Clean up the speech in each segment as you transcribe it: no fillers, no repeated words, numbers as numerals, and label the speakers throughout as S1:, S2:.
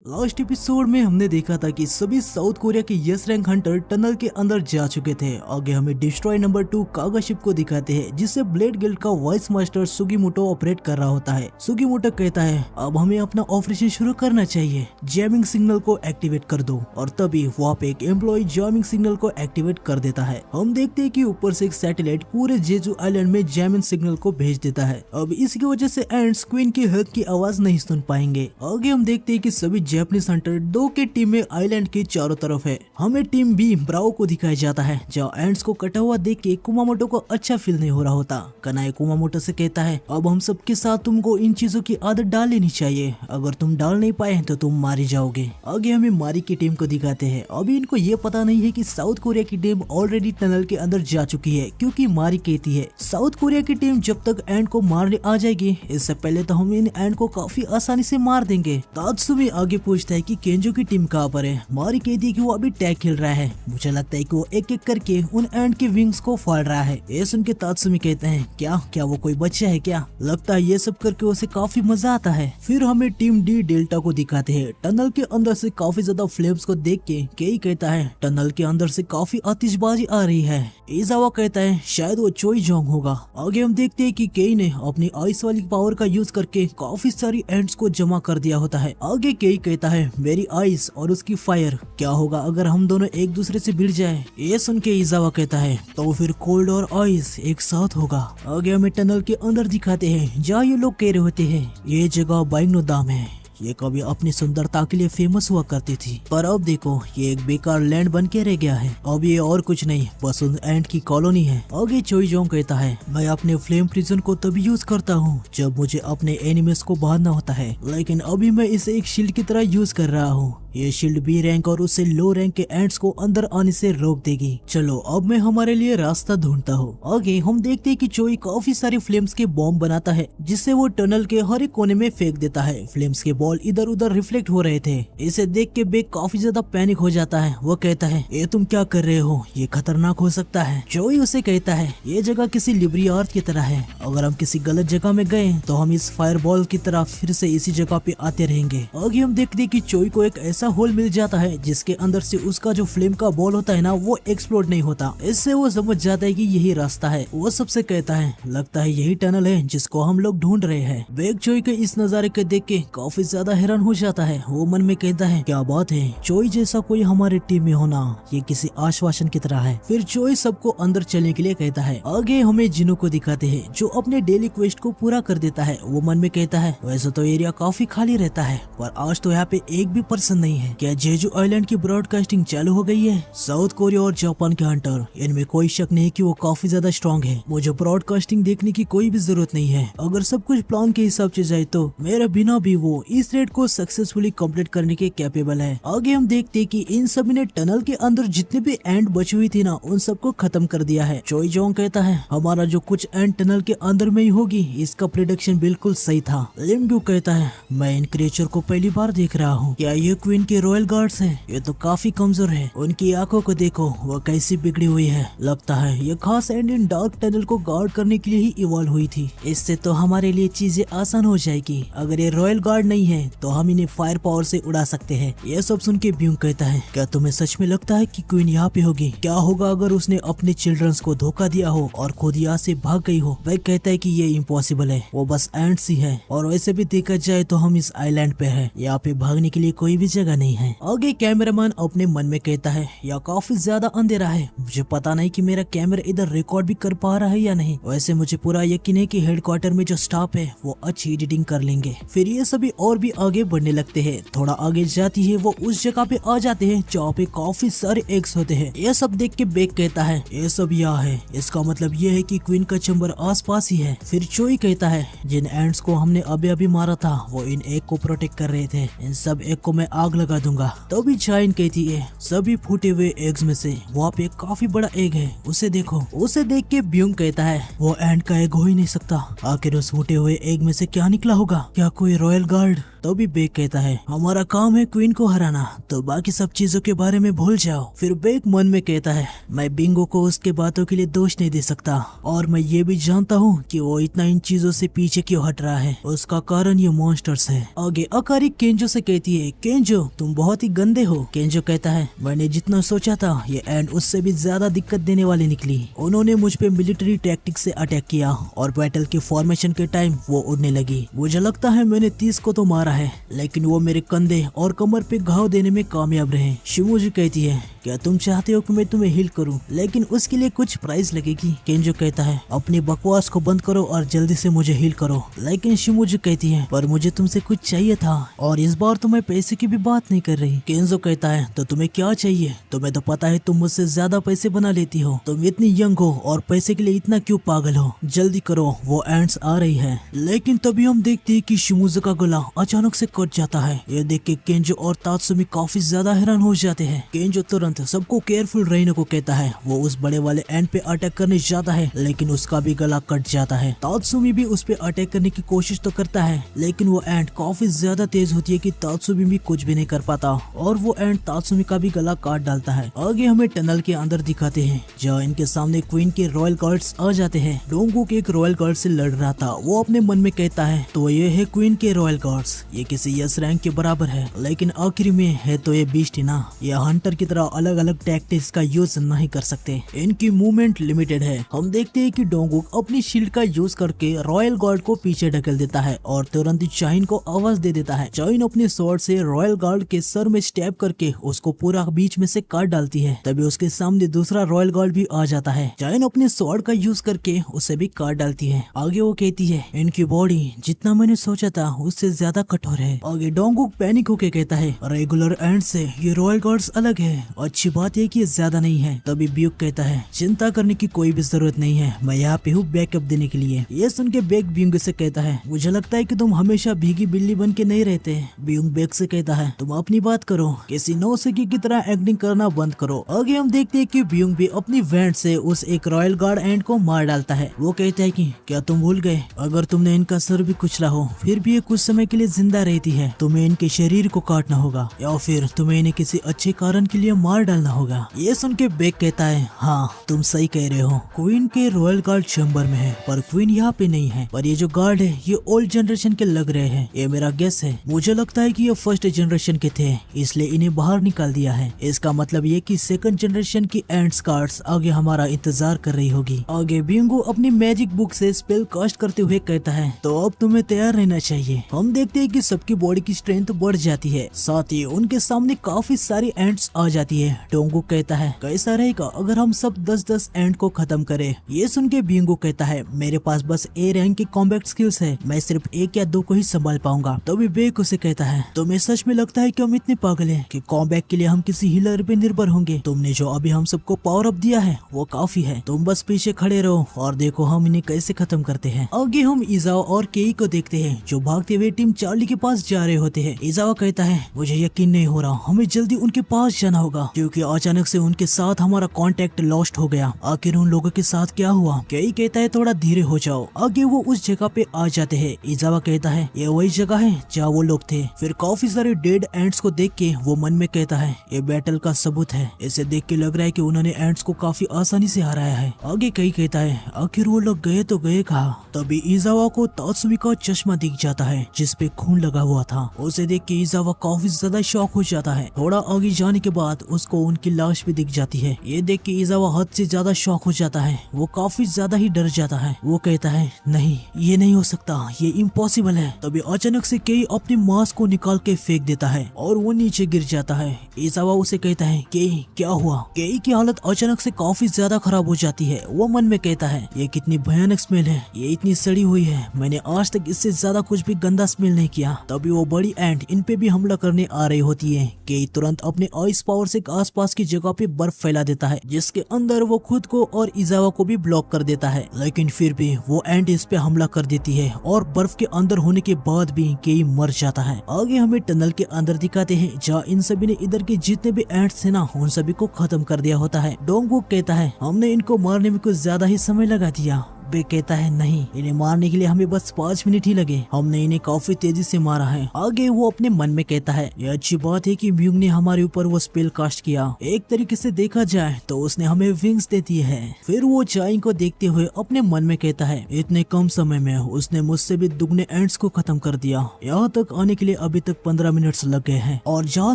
S1: Last episode में हमने देखा था कि सभी साउथ कोरिया के यस रैंक हंटर टनल के अंदर जा चुके थे। आगे हमें डिस्ट्रॉय नंबर 2 कागा शिप को दिखाते हैं जिसे ब्लेड गिल्ड का वाइस मास्टर सुगीमोटो ऑपरेट कर रहा होता है। सुगीमोटो कहता है अब हमें अपना ऑपरेशन शुरू करना चाहिए, जैमिंग सिग्नल को एक्टिवेट कर दो। और तभी वहाँ पे एक एम्प्लॉय जैमिंग सिग्नल को एक्टिवेट कर देता है। हम देखते हैं कि ऊपर से एक सैटेलाइट पूरे जेजू आइलैंड में जैमिंग सिग्नल को भेज देता है। अब इसकी वजह से एंड्स क्वीन की हेल्थ की आवाज नहीं सुन पाएंगे। आगे हम देखते हैं कि सभी जैपनीज हंटर 2 के टीम में आइलैंड के चारों तरफ है। हमें टीम बी ब्राओ को दिखाया जाता है जहाँ एंड्स को कटा हुआ देख के कुमामोटो को अच्छा फील नहीं हो रहा होता। कनाई कुमामोटो से कहता है अब हम सबके साथ तुमको इन चीजों की आदत डाल लेनी चाहिए, अगर तुम डाल नहीं पाए तो तुम मारे जाओगे। आगे हमें मारी की टीम को दिखाते हैं। अभी इनको ये पता नहीं है कि साउथ कोरिया की टीम ऑलरेडी टनल के अंदर जा चुकी है, क्योंकि मारी कहती है साउथ कोरिया की टीम जब तक एंड को मारने आ जाएगी इससे पहले तो हम इन एंड को काफी आसानी से मार देंगे। तात्सुमी आगे पूछता है कि केंजो की टीम कहाँ पर है। मारी कहती है कि वो अभी टैग खेल रहा है। मुझे लगता है कि वो एक एक करके उन एंड के विंग्स को फाड़ रहा है। ये सुन के तात्सुमी कहते हैं क्या वो कोई बच्चा है क्या? लगता है ये सब करके उसे काफी मजा आता है। फिर हमें टीम डी डेल्टा को दिखाते हैं। टनल के अंदर से काफी ज्यादा फ्लेम्स को देख के केई कहता है टनल के अंदर से काफी आतिशबाजी आ रही है। इजावा कहता है शायद वो चोई जोंग होगा। आगे हम देखते हैं कि केई ने अपनी आइस वाली पावर का यूज करके काफी सारी एंड्स को जमा कर दिया होता है। आगे केई कहता है मेरी आइस और उसकी फायर, क्या होगा अगर हम दोनों एक दूसरे से भिड़ जाए? ये सुन के इजावा कहता है तो फिर कोल्ड और आइस एक साथ होगा। आगे हमें टनल के अंदर दिखाते हैं जहाँ ये लोग कह रहे होते हैं ये जगह बाइंगनोदाम है, ये कभी अपनी सुंदरता के लिए फेमस हुआ करती थी, पर अब देखो ये एक बेकार लैंड बन के रह गया है। अब ये और कुछ नहीं बस उन एंड की कॉलोनी है। आगे चोई जोंग कहता है मैं अपने फ्लेम प्रिजन को तभी यूज करता हूँ जब मुझे अपने एनिमीज को बांधना होता है, लेकिन अभी मैं इसे एक शील्ड की तरह यूज कर रहा हूँ। ये शील्ड बी रैंक और उससे लो रैंक के एंड्स को अंदर आने से रोक देगी। चलो अब मैं हमारे लिए रास्ता ढूंढता हूँ। आगे हम देखते हैं कि चोई काफी सारे फ्लेम्स के बॉम्ब बनाता है जिससे वो टनल के हर एक कोने में फेंक देता है। फ्लेम्स के बॉल इधर उधर रिफ्लेक्ट हो रहे थे। इसे देख के बेक काफी ज्यादा पैनिक हो जाता है। वो कहता है ये तुम क्या कर रहे हो, ये खतरनाक हो सकता है। चोई उसे कहता है ये जगह किसी लिबरी अर्थ की तरह है, अगर हम किसी गलत जगह में गए तो हम इस फायर बॉल की तरह फिर से इसी जगह पे आते रहेंगे। आगे हम देखते हैं कि चोई को एक ऐसा होल मिल जाता है जिसके अंदर से उसका जो फ्लेम का बॉल होता है ना वो एक्सप्लोड नहीं होता। इससे वो समझ जाता है कि यही रास्ता है। वो सबसे कहता है लगता है यही टनल है जिसको हम लोग ढूंढ रहे हैं। बेग चोई के इस नजारे को देख के काफी ज्यादा हैरान हो जाता है। वो मन में कहता है क्या बात है, चोई जैसा कोई हमारे टीम में होना ये किसी आश्वासन की तरह है। फिर चोई सबको अंदर चलने के लिए कहता है। आगे हमें जिनो को दिखाते हैं जो अपने डेली क्वेस्ट को पूरा कर देता है। वो मन में कहता है वैसे तो एरिया काफी खाली रहता है पर आज तो यहाँ पे एक भी पर्सन नहीं है। क्या जेजू आइलैंड की ब्रॉडकास्टिंग चालू हो गई है? साउथ कोरिया और जापान के हंटर इनमें कोई शक नहीं कि वो काफी ज्यादा स्ट्रॉन्ग है। मुझे ब्रॉडकास्टिंग देखने की कोई भी जरूरत नहीं है। अगर सब कुछ प्लान के हिसाब से जाए तो मेरे बिना भी वो इस रेड को सक्सेसफुली कंप्लीट करने के कैपेबल है। आगे हम देखते हैं कि इन सभी ने टनल के अंदर जितने भी एंड बची हुई थी ना उन सबको खत्म कर दिया है। चोई जोंग कहता है हमारा जो कुछ एंड टनल के अंदर में ही होगी, इसका प्रेडिक्शन बिल्कुल सही था। लिमग्यू कहता है मैं इन क्रिएचर को पहली बार देख रहा हूँ, क्या ये क्वीन के रॉयल गार्ड्स है? ये तो काफी कमजोर है, उनकी आंखों को देखो वो कैसी बिगड़ी हुई है। लगता है ये खास एंड इन डार्क टनल को गार्ड करने के लिए ही इवॉल्व हुई थी। इससे तो हमारे लिए चीजें आसान हो जाएगी। अगर ये रॉयल गार्ड नहीं है तो हम इन्हें फायर पावर से उड़ा सकते हैं। ये सब सुन के ब्यूंग कहता है क्या तुम्हें सच में लगता है कि क्वीन यहाँ पे होगी? क्या होगा अगर उसने अपने चिल्ड्रंस को धोखा दिया हो और खुद यहाँ से भाग गई हो? वह कहता है कि ये इम्पॉसिबल है, वो बस एंड्स ही है और वैसे भी देखा जाए तो हम इस आइलैंड पे है, यहाँ पे भागने के लिए कोई भी जगह नहीं है। आगे कैमरामैन अपने मन में कहता है यह काफी ज्यादा अंधेरा है, मुझे पता नहीं कि मेरा कैमरा इधर रिकॉर्ड भी कर पा रहा है या नहीं। वैसे मुझे पूरा यकीन है कि हेडक्वार्टर में जो स्टाफ है वो अच्छी एडिटिंग कर लेंगे। फिर ये सभी और भी आगे बढ़ने लगते हैं। थोड़ा आगे जाती है वो उस जगह पे आ जाते हैं जहाँ पे काफी सारे एग्स होते हैं। ये सब देख के बेक कहता है ये सब यहाँ है, इसका मतलब ये है कि क्वीन का चैम्बर आसपास ही है। फिर चोई कहता है जिन एंड्स को हमने अभी अभी मारा था वो इन एग को प्रोटेक्ट कर रहे थे, इन सब एग को मैं आग लगा दूंगा। तभी चाइन कहती है सभी फूटे हुए एग्स में से वहाँ पे काफी बड़ा एग है, उसे देखो। उसे देख के ब्यूंग कहता है वो एंड का एग हो ही नहीं सकता, आखिर उस फूटे हुए एग में से क्या निकला होगा? क्या कोई रॉयल गार्ड? तभी बेक कहता है हमारा काम है क्वीन को हराना, तो बाकी सब चीजों के बारे में भूल जाओ। फिर बेक मन में कहता है मैं बिंगो को उसके बातों के लिए दोष नहीं दे सकता, और मैं ये भी जानता हूँ कि वो इतना इन चीजों से पीछे क्यों हट रहा है, उसका कारण ये मॉन्स्टर्स है। आगे अकारी केंजो से कहती है केंजो तुम बहुत ही गंदे हो। केंजो कहता है मैंने जितना सोचा था ये एंड उससे भी ज्यादा दिक्कत देने वाली निकली। उन्होंने मुझ पे मिलिट्री टैक्टिक से अटैक किया और बैटल के फॉर्मेशन के टाइम वो उड़ने लगी। मुझे लगता है मैंने 30 को तो मारा है, लेकिन वो मेरे कंधे और कमर पे घाव देने में कामयाब रहे। शिमोजी कहती है क्या तुम चाहते हो कि मैं तुम्हें हील करूं, लेकिन उसके लिए कुछ प्राइस लगेगी। केंजो कहता है अपनी बकवास को बंद करो और जल्दी से मुझे हील करो। लेकिन शिमोजी कहती है पर मुझे तुमसे कुछ चाहिए था, और इस बार तो मैं पैसे की भी बात नहीं कर रही। केंजो कहता है तो तुम्हें क्या चाहिए, तुम्हें तो पता है तुम मुझसे ज्यादा पैसे बना लेती हो, तुम इतनी यंग हो और पैसे के लिए इतना क्यों पागल हो, जल्दी करो वो एंड्स आ रही है। लेकिन तभी हम देखते हैं कि शिमोजी का गला अचानक से कट जाता है। ये देख के केंजो और तात्सुमी काफी ज्यादा हैरान हो जाते हैं। केंजो तुरंत सबको केयरफुल रहने को कहता है। वो उस बड़े वाले एंड पे अटैक करने जाता है, लेकिन उसका भी गला कट जाता है। तात्सुमी भी उस पे अटैक करने की कोशिश तो करता है, लेकिन वो एंड काफी ज्यादा तेज होती है कि तात्सुमी भी कुछ भी नहीं कर पाता, और वो एंड तात्सुमी का भी गला काट डालता है। आगे हमें टनल के अंदर दिखाते हैं, जहाँ इनके सामने क्वीन के रॉयल गार्ड्स आ जाते हैं। डोंगुक एक रॉयल गार्ड से लड़ रहा था। वो अपने मन में कहता है तो ये है क्वीन के रॉयल गार्ड्स, ये किसी यस रैंक के बराबर है, लेकिन आखिर में है तो ये बीस्ट ही ना। ये हंटर की तरह अलग अलग टैक्टिक्स का यूज नहीं कर सकते, इनकी मूवमेंट लिमिटेड है। हम देखते हैं कि डोंगुक अपनी शील्ड का यूज करके रॉयल गार्ड को पीछे ढकेल देता है और तुरंत ही चाइन को आवाज दे देता है। चाइन अपने स्वॉर्ड से रॉयल गार्ड के सर में स्टैब करके उसको पूरा बीच में से काट डालती है। तभी उसके सामने दूसरा रॉयल गार्ड भी आ जाता है। चाइन अपने स्वॉर्ड का यूज करके उसे भी काट डालती है। आगे वो कहती है इनकी बॉडी जितना मैंने सोचा था उससे ज्यादा कठोर है। आगे डोंगुक पैनिक होके कहता है रेगुलर एंड से ये रॉयल गार्ड्स अलग है, अच्छी बात है कि ये ज्यादा नहीं है। तभी ब्यूक कहता है चिंता करने की कोई भी जरूरत नहीं है, मैं यहाँ पे हूँ बैकअप देने के लिए। ये सुन के बेक ब्यूंग से कहता है मुझे लगता है कि तुम हमेशा भीगी बिल्ली बन के नहीं रहते। ब्यूंग बेक से कहता है तुम अपनी बात करो, किसी नौसिखी की तरह एक्टिंग करना बंद करो। आगे हम देखते हैं कि ब्यूंग भी अपनी वैंड से उस एक रॉयल गार्ड एंड को मार डालता है। वो कहता है कि क्या तुम भूल गए, अगर तुमने इनका सर भी कुचला हो फिर भी ये कुछ समय के लिए जिंदा रहती है, तुम्हें इनके शरीर को काटना होगा या फिर तुम्हें इन्हें किसी अच्छे कारण के लिए मार डालना होगा। ये सुन के बेक कहता है हाँ तुम सही कह रहे हो, क्वीन के रॉयल गार्ड चैम्बर में है पर क्वीन यहाँ पे नहीं है, पर ये जो गार्ड है ये ओल्ड जनरेशन के लग रहे हैं। ये मेरा गेस है, मुझे लगता है कि ये फर्स्ट जनरेशन के थे इसलिए इन्हें बाहर निकाल दिया है। इसका मतलब ये कि सेकंड जनरेशन की एंड्स कार्ड्स आगे हमारा इंतजार कर रही होगी। आगे बिंगो अपनी मैजिक बुक से स्पेल कास्ट करते हुए कहता है तो अब तुम्हें तैयार रहना चाहिए। हम देखते हैं कि सबकी बॉडी की स्ट्रेंथ बढ़ जाती है, साथ ही उनके सामने काफी सारी एंड्स आ जाती है। डोंगुक कहता है कैसा रहेगा अगर हम सब 10-10 एंड को खत्म करें। ये सुन के बिंगो कहता है मेरे पास बस ए रैंक की कॉम्बैट स्किल्स है, मैं सिर्फ 1 या 2 को ही संभाल पाऊंगा। तभी बेक उसे कहता है तुम्हें सच में लगता है कि हम इतने पागल हैं कि कॉम्बैट के लिए हम किसी हीलर पे निर्भर होंगे? तुमने जो अभी हम सबको पावर अप दिया है वो काफी है, तुम बस पीछे खड़े रहो और देखो हम इन्हें कैसे खत्म करते हैं। आगे हम इजावा और केई को देखते हैं जो भागते हुए टीम चार्ली के पास जा रहे होते हैं। इजावा कहता है मुझे यकीन नहीं हो रहा, हमें जल्दी उनके पास जाना होगा क्योंकि अचानक से उनके साथ हमारा कांटेक्ट लॉस्ट हो गया। आखिर उन लोगों के साथ क्या हुआ? केई कहता है थोड़ा धीरे हो जाओ। आगे वो उस जगह पे आ जाते हैं। इजावा कहता है ये वही जगह है जहाँ वो लोग थे। फिर काफी सारे डेड एंड्स को देख के वो मन में कहता है ये बैटल का सबूत है, इसे देख के लग रहा है कि उन्होंने एंड्स को काफी आसानी से हराया है। आगे कई कहता है आखिर वो लोग गए तो गए कहाँ? तभी इजावा को तात्सुमी का चश्मा दिख जाता है जिसपे खून लगा हुआ था। उसे देख के इजावा काफी ज्यादा शॉक हो जाता है। थोड़ा आगे जाने के बाद उसको उनकी लाश भी दिख जाती है। ये देख के इजावा हद से ज्यादा शॉक हो जाता है, वो काफी ज्यादा ही डर जाता है। वो कहता है नहीं ये नहीं हो सकता, ये इम्पॉसिबल है। तभी अचानक से केई अपने मास्क को निकाल के फेंक देता है और वो नीचे गिर जाता है। इजावा उसे कहता है केई क्या हुआ? केई की हालत अचानक से काफी ज्यादा खराब हो जाती है। वो मन में कहता है ये कितनी भयानक स्मेल है, ये इतनी सड़ी हुई है, मैंने आज तक इससे ज्यादा कुछ भी गंदा स्मेल नहीं किया। तभी वो बड़ी एंट इन पे भी हमला करने आ रही होती है। केई तुरंत अपने आइस पावर से आसपास की जगह पे बर्फ फैला देता है जिसके अंदर वो खुद को और इजावा को भी ब्लॉक कर देता है, लेकिन फिर भी वो एंट इस पे हमला कर देती है और बर्फ के अंदर होने के बाद भी केई मर जाता है। आगे हमें टनल के अंदर दिखाते हैं जहाँ इन सभी ने इधर के जितने भी एंट्स थे ना उन सभी को खत्म कर दिया होता है। डोंगुक कहता है हमने इनको मारने में कुछ ज्यादा ही समय लगा दिया। बे कहता है नहीं, इन्हें मारने के लिए हमें बस 5 मिनट ही लगे, हमने इन्हें काफी तेजी से मारा है। आगे वो अपने मन में कहता है ये अच्छी बात है कि ब्यूंग ने हमारे ऊपर वो स्पेल कास्ट किया, एक तरीके से देखा जाए तो उसने हमें विंग्स दे दी है। फिर वो चाइन को देखते हुए अपने मन में कहता है इतने कम समय में उसने मुझसे भी दुगने एंड्स को खत्म कर दिया। यहाँ तक आने के लिए अभी तक 15 मिनट लग गए हैं और जहाँ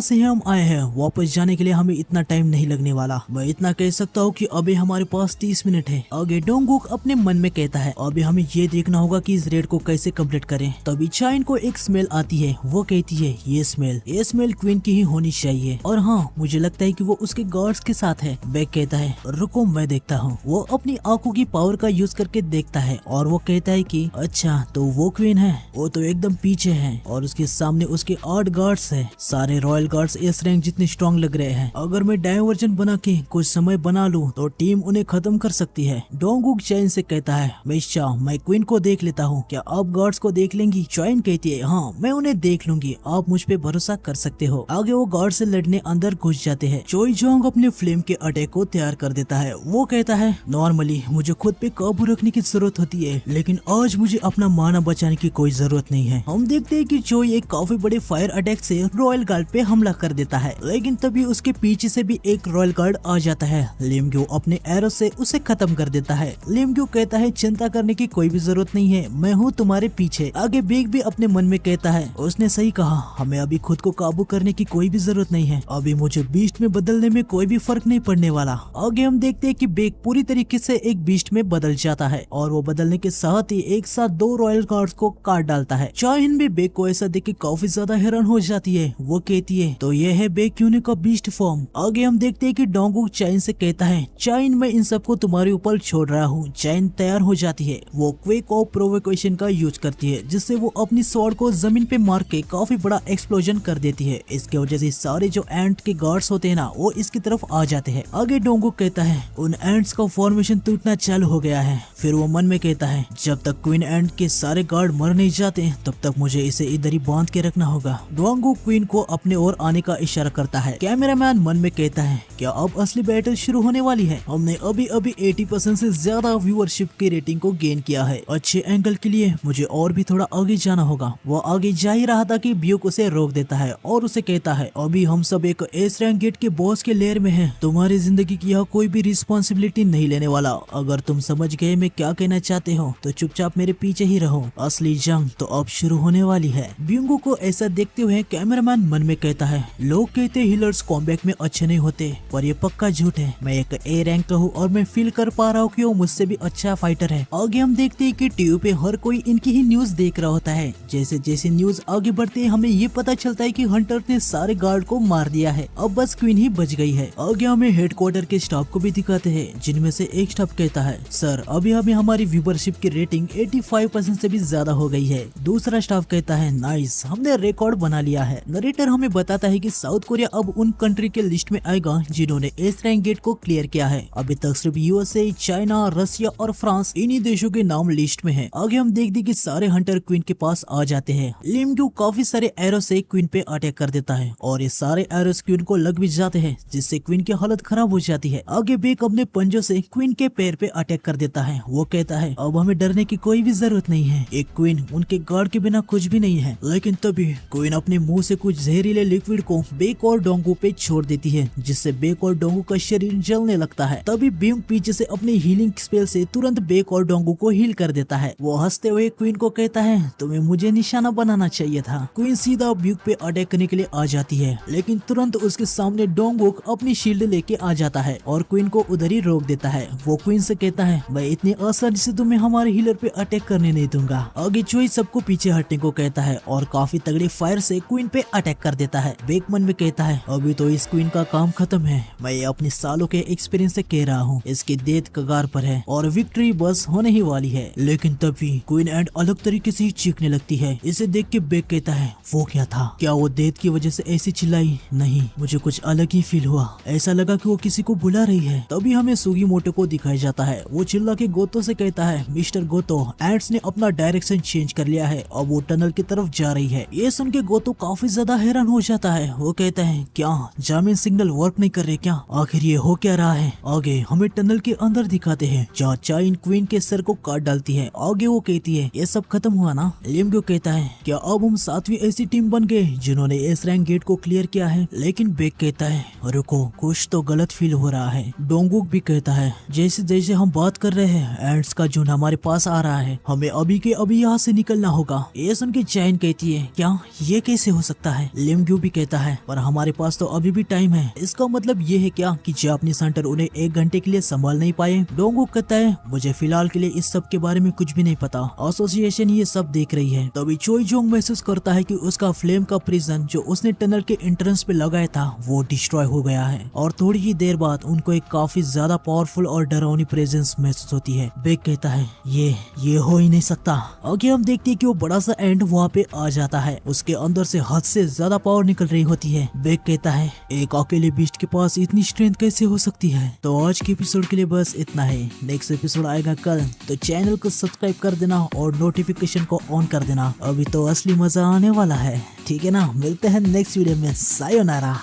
S1: से हम आए हैं वापस जाने के लिए हमें इतना टाइम नहीं लगने वाला। मैं इतना कह सकता हूँ कि अभी हमारे पास 30 मिनट है। आगे डोंगुक अपने मन में कहता है अभी हमें ये देखना होगा कि इस रेड को कैसे कंप्लीट करें। तभी चाइन को एक स्मेल आती है, वो कहती है ये स्मेल क्वीन की ही होनी चाहिए और हाँ मुझे लगता है कि वो उसके गार्ड्स के साथ है। बेक कहता है रुको मैं देखता हूँ। वो अपनी आंखों की पावर का यूज करके देखता है और वो कहता है कि अच्छा तो वो क्वीन है, वो तो एकदम पीछे है और उसके सामने उसके 8 गार्ड्स है। सारे रॉयल गार्ड्स एस रैंक जितने स्ट्रॉन्ग लग रहे हैं। अगर मैं डायवर्जन बना के कुछ समय बना लूं तो टीम उन्हें खत्म कर सकती है। डोंगुक चाइन से कहता है मैं क्वीन को देख लेता हूँ, क्या आप गार्ड्स को देख लेंगी? चाइन कहती है हाँ मैं उन्हें देख लूंगी, आप मुझ पे भरोसा कर सकते हो। आगे वो गार्ड से लड़ने अंदर घुस जाते हैं। चोई जोंग अपने फ्लेम के अटैक को तैयार कर देता है। वो कहता है नॉर्मली मुझे खुद पे काबू रखने की जरूरत होती है, लेकिन आज मुझे अपना माना बचाने की कोई जरूरत नहीं है। हम देखते हैं कि चोई एक काफी बड़े फायर अटैक से रॉयल गार्ड पे हमला कर देता है, लेकिन तभी उसके पीछे से भी एक रॉयल गार्ड आ जाता है। लिमग्यू अपने एरो से उसे खत्म कर देता है। लिमग्यू कहता है चिंता करने की कोई भी जरूरत नहीं है, मैं हूँ तुम्हारे पीछे। आगे बेग भी अपने मन में कहता है उसने सही कहा, हमें अभी खुद को काबू करने की कोई भी जरूरत नहीं है, अभी मुझे बीस्ट में बदलने में कोई भी फर्क नहीं पड़ने वाला। आगे हम देखते हैं कि बेग पूरी तरीके से एक बीस्ट में बदल जाता है और वो बदलने के साथ ही एक साथ 2 रॉयल गार्ड्स को काट डालता है। चाइन भी बेग को ऐसा देख के काफी ज्यादा हैरान हो जाती है। वो कहती है तो ये है बेग क्यूने का बीस्ट फॉर्म। आगे हम देखते हैं कि डोंगुक चाइन से कहता है चाइन मैं इन सबको तुम्हारे ऊपर छोड़ रहा हूँ। चाइन तैयार हो जाती है। वो क्वेक ऑफ प्रोवोकेशन का यूज करती है, जिससे वो अपनी स्वॉर्ड को जमीन पे मार के काफी बड़ा एक्सप्लोजन कर देती है। इसके वजह से सारे जो एंट के गार्ड्स होते हैं ना वो इसकी तरफ आ जाते हैं। आगे डोंगुक कहता है उन एंट्स का फॉर्मेशन टूटना चालू हो गया है। फिर वो मन में कहता है जब तक क्वीन एंट के सारे गार्ड मर नहीं जाते तब तक मुझे इसे इधर ही बांध के रखना होगा। डोंगुक क्वीन को अपने ओर आने का इशारा करता है। कैमरामैन मन में कहता है क्या अब असली बैटल शुरू होने वाली है? हमने अभी 80% से ज्यादा व्यूअरशिप की रेटिंग को गेन किया है। अच्छे एंगल के लिए मुझे और भी थोड़ा आगे जाना होगा। वो आगे जा ही रहा था कि ब्यूक उसे रोक देता है और उसे कहता है अभी हम सब एक एस रैंक गेट के बॉस के लेयर में हैं। तुम्हारी जिंदगी की यहाँ कोई भी रिस्पॉन्सिबिलिटी नहीं लेने वाला। अगर तुम समझ गए मैं क्या कहना चाहते हो तो चुपचाप मेरे पीछे ही रहो। असली जंग तो अब शुरू होने वाली है। ब्यूंगो को ऐसा देखते हुए कैमरामैन मन में कहता है लोग कहते हीलर्स कॉम्बैट में अच्छे नहीं होते, पर ये पक्का झूठ है। मैं एक ए रैंक का हूँ और मैं फील कर पा रहा हूँ कि वो मुझसे भी अच्छा फाइटर है। आगे हम देखते हैं कि टीवी पे हर कोई इनकी ही न्यूज देख रहा होता है। जैसे जैसे न्यूज आगे बढ़ते हैं हमें ये पता चलता है कि हंटर ने सारे गार्ड को मार दिया है, अब बस क्वीन ही बच गई है। आगे हमें हेडक्वार्टर के स्टाफ को भी दिखाते हैं, जिनमें से एक स्टाफ कहता है सर अभी हमें हमारी व्यूवरशिप की रेटिंग 85% से भी ज्यादा हो गई है। दूसरा स्टाफ कहता है नाइस, हमने रिकॉर्ड बना लिया है। नरेटर हमें बताता है कि साउथ कोरिया अब उन कंट्री के लिस्ट में आएगा जिन्होंने एस रैंक गेट को क्लियर किया है। अभी तक सिर्फ यूएसए, चाइना, रशिया और फ्रांस इन्हीं देशों के नाम लिस्ट में है। आगे हम देखते कि सारे हंटर क्वीन के पास आ जाते हैं। लिमग्यू काफी सारे एरो से क्वीन पे अटैक कर देता है और ये सारे एरोस क्वीन को लग भी जाते हैं, जिससे क्वीन की हालत खराब हो जाती है। आगे बेक अपने पंजों से क्वीन के पैर पे अटैक कर देता है। वो कहता है अब हमें डरने की कोई भी जरूरत नहीं है, एक क्वीन उनके गार्ड के बिना कुछ भी नहीं है। लेकिन तभी क्वीन अपने मुंह से कुछ जहरीले लिक्विड को बेक और डोंगू पे छोड़ देती है, जिससे बेक और डोंगू का शरीर जलने लगता है। तभी ब्यूंग पीछे से अपने हीलिंग स्पेल से तुरंत बेक और डोंगू को हील कर देता है। वो हंसते हुए क्वीन को कहता है तुम्हें मुझे निशाना बनाना चाहिए था। क्वीन सीधा ब्यूक पे अटैक करने के लिए आ जाती है, लेकिन तुरंत उसके सामने डोंगुक अपनी शील्ड लेके आ जाता है और क्वीन को उधर ही रोक देता है। वो क्वीन से कहता है मैं इतनी आसानी से तुम्हें हमारे हीलर पे अटैक करने नहीं दूंगा। आगे चोई सबको पीछे हटने को कहता है और काफी तगड़ी फायर से क्वीन पे अटैक कर देता है। बेक मन में कहता है अभी तो इस क्वीन का काम खत्म है, मैं ये अपने सालों के एक्सपीरियंस से कह रहा हूँ, इसकी डेथ कगार पर है और विक्ट्री बस होने ही वाली है। लेकिन तभी क्वीन एंड अलग तरीके से चीखने लगती है। इसे देख के बेक कहता है वो क्या था? क्या वो डेथ की वजह से ऐसी चिल्लाई? नहीं, मुझे कुछ अलग ही फील हुआ, ऐसा लगा कि वो किसी को बुला रही है। तभी हमें सुगीमोटो को दिखाया जाता है। वो चिल्ला के गोतो से कहता है मिस्टर गोतो, एंट्स ने अपना डायरेक्शन चेंज कर लिया है, अब वो टनल की तरफ जा रही है। ये सुन के गोतो काफी ज्यादा हैरान हो जाता है। वो कहता है क्या जामिन सिग्नल वर्क नहीं कर रहे क्या? आखिर ये हो क्या रहा है? आगे हमें टनल के अंदर दिखाते हैं जहाँ चाइन क्वीन के सर को काट डालती है। आगे वो कहती है ये सब खत्म हुआ ना। लिमग्यो कहता है क्या अब हम 7वीं ऐसी टीम बन गए जिन्होंने एस रैंक गेट को क्लियर किया है। लेकिन बेक कहता है रुको कुछ तो गलत फील हो रहा है। डोंगुक भी कहता है जैसे जैसे हम बात कर रहे हैं एंड्स का झुंड हमारे पास आ रहा है, हमें अभी के अभी यहाँ से निकलना होगा। ये सुन के चैन कहती है क्या ये कैसे हो सकता है। लिमग्यो भी कहता है पर हमारे पास तो अभी भी टाइम है। इसका मतलब ये है क्या कि जापानीज हंटर उन्हें 1 घंटे के लिए संभाल नहीं पाए। डोंगुक कहता है मुझे फिलहाल के लिए इस सब के बारे में कुछ भी नहीं पता, एसोसिएशन ये सब देख रही है। तभी चोई जोंग महसूस करता है कि उसका फ्लेम का प्रिजन जो उसने टनल के एंट्रेंस पे लगाया था वो डिस्ट्रॉय हो गया है। और थोड़ी ही देर बाद उनको एक काफी ज्यादा पावरफुल और डरावनी प्रेजेंस महसूस होती है। बेक कहता है ये हो ही नहीं सकता। आगे हम देखते हैं कि वो बड़ा सा एंड वहाँ पे आ जाता है, उसके अंदर से हद से ज्यादा पावर निकल रही होती है। बेक कहता है एक अकेले बीस्ट के पास इतनी स्ट्रेंथ कैसे हो सकती है। तो आज के एपिसोड के लिए बस इतना है। नेक्स्ट एपिसोड आएगा कल, तो चैनल को सब्सक्राइब कर देना और नोटिफिकेशन को ऑन कर देना। अभी तो असली मजा आने वाला है, ठीक है ना। मिलते हैं नेक्स्ट वीडियो में। सायोनारा।